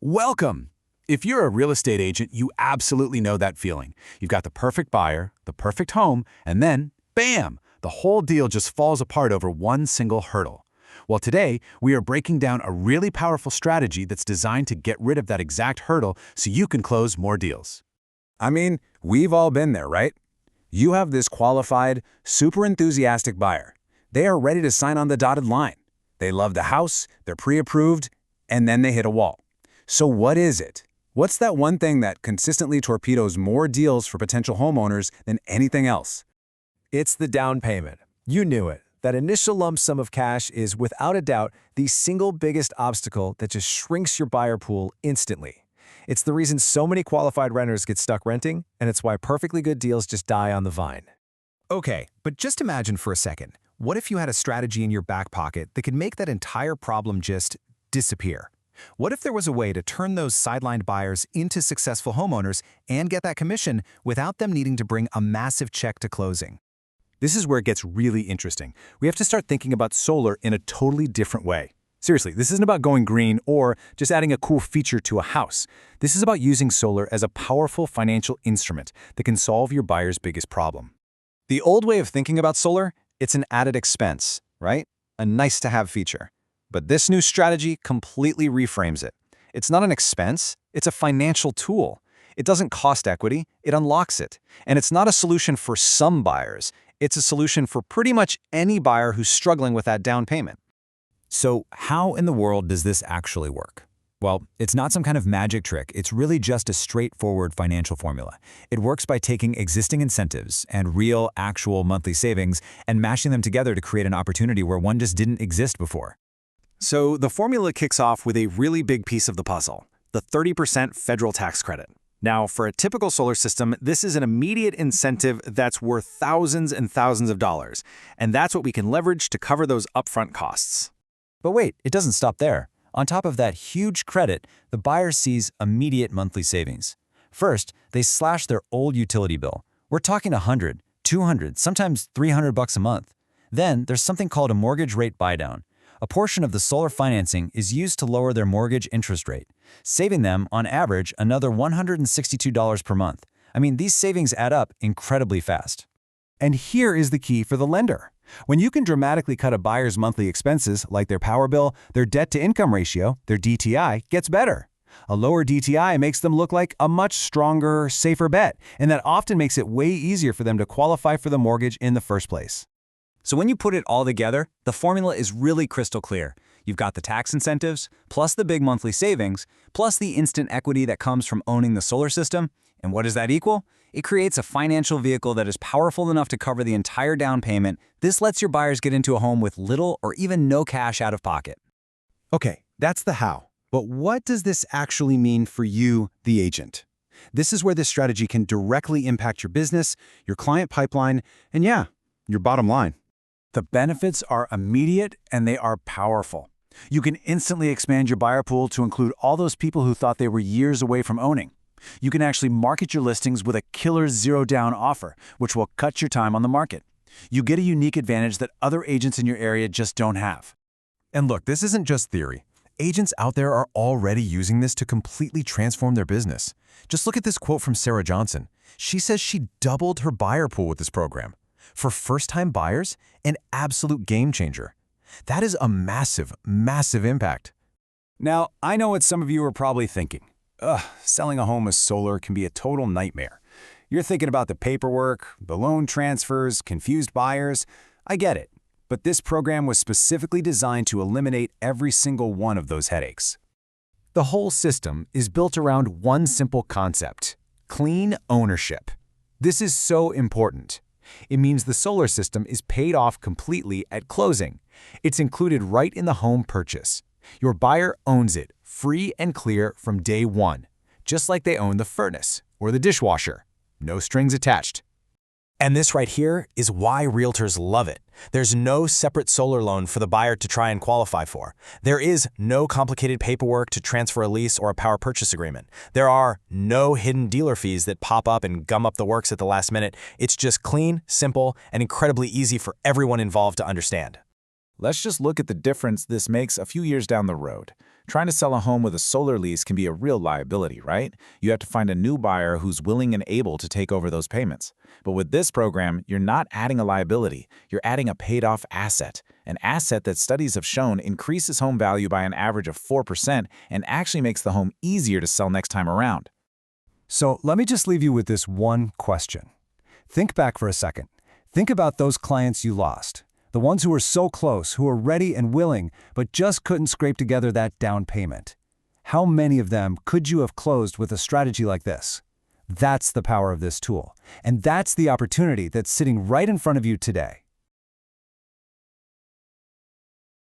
Welcome! If you're a real estate agent, you absolutely know that feeling. You've got the perfect buyer, the perfect home, and then, bam! The whole deal just falls apart over one single hurdle. Well, today, we are breaking down a really powerful strategy that's designed to get rid of that exact hurdle so you can close more deals. I mean, we've all been there, right? You have this qualified, super enthusiastic buyer. They are ready to sign on the dotted line. They love the house, they're pre-approved, and then they hit a wall. So what is it? What's that one thing that consistently torpedoes more deals for potential homeowners than anything else? It's the down payment. You knew it. That initial lump sum of cash is, without a doubt, the single biggest obstacle that just shrinks your buyer pool instantly. It's the reason so many qualified renters get stuck renting, and it's why perfectly good deals just die on the vine. Okay, but just imagine for a second, what if you had a strategy in your back pocket that could make that entire problem just disappear? What if there was a way to turn those sidelined buyers into successful homeowners and get that commission without them needing to bring a massive check to closing? This is where it gets really interesting. We have to start thinking about solar in a totally different way. Seriously, this isn't about going green or just adding a cool feature to a house. This is about using solar as a powerful financial instrument that can solve your buyer's biggest problem. The old way of thinking about solar, it's an added expense, right? A nice-to-have feature. But this new strategy completely reframes it. It's not an expense, it's a financial tool. It doesn't cost equity, it unlocks it. And it's not a solution for some buyers. It's a solution for pretty much any buyer who's struggling with that down payment. So how in the world does this actually work? Well, it's not some kind of magic trick. It's really just a straightforward financial formula. It works by taking existing incentives and real, actual monthly savings and mashing them together to create an opportunity where one just didn't exist before. So the formula kicks off with a really big piece of the puzzle, the 30% federal tax credit. Now, for a typical solar system, this is an immediate incentive that's worth thousands and thousands of dollars, and that's what we can leverage to cover those upfront costs. But wait, it doesn't stop there. On top of that huge credit, the buyer sees immediate monthly savings. First, they slash their old utility bill. We're talking $100, $200, sometimes $300 a month. Then there's something called a mortgage rate buydown. A portion of the solar financing is used to lower their mortgage interest rate, saving them, on average, another $162 per month. I mean, these savings add up incredibly fast. And here is the key for the lender. When you can dramatically cut a buyer's monthly expenses, like their power bill, their debt-to-income ratio, their DTI, gets better. A lower DTI makes them look like a much stronger, safer bet, and that often makes it way easier for them to qualify for the mortgage in the first place. So when you put it all together, the formula is really crystal clear. You've got the tax incentives, plus the big monthly savings, plus the instant equity that comes from owning the solar system. And what does that equal? It creates a financial vehicle that is powerful enough to cover the entire down payment. This lets your buyers get into a home with little or even no cash out of pocket. Okay, that's the how. But what does this actually mean for you, the agent? This is where this strategy can directly impact your business, your client pipeline, and yeah, your bottom line. The benefits are immediate and they are powerful. You can instantly expand your buyer pool to include all those people who thought they were years away from owning. You can actually market your listings with a killer zero-down offer, which will cut your time on the market. You get a unique advantage that other agents in your area just don't have. And look, this isn't just theory. Agents out there are already using this to completely transform their business. Just look at this quote from Sarah Johnson. She says she doubled her buyer pool with this program. For first-time buyers, an absolute game changer. That is a massive, massive impact. Now, I know what some of you are probably thinking. Selling a home with solar can be a total nightmare. You're thinking about the paperwork, the loan transfers, confused buyers. I get it. But this program was specifically designed to eliminate every single one of those headaches. The whole system is built around one simple concept: clean ownership. This is so important. It means the solar system is paid off completely at closing. It's included right in the home purchase. Your buyer owns it, free and clear from day one, just like they own the furnace or the dishwasher. No strings attached. And this right here is why realtors love it. There's no separate solar loan for the buyer to try and qualify for. There is no complicated paperwork to transfer a lease or a power purchase agreement. There are no hidden dealer fees that pop up and gum up the works at the last minute. It's just clean, simple, and incredibly easy for everyone involved to understand. Let's just look at the difference this makes a few years down the road. Trying to sell a home with a solar lease can be a real liability, right? You have to find a new buyer who's willing and able to take over those payments. But with this program, you're not adding a liability, you're adding a paid-off asset. An asset that studies have shown increases home value by an average of 4% and actually makes the home easier to sell next time around. So let me just leave you with this one question. Think back for a second. Think about those clients you lost. The ones who were so close, who were ready and willing, but just couldn't scrape together that down payment. How many of them could you have closed with a strategy like this? That's the power of this tool. And that's the opportunity that's sitting right in front of you today.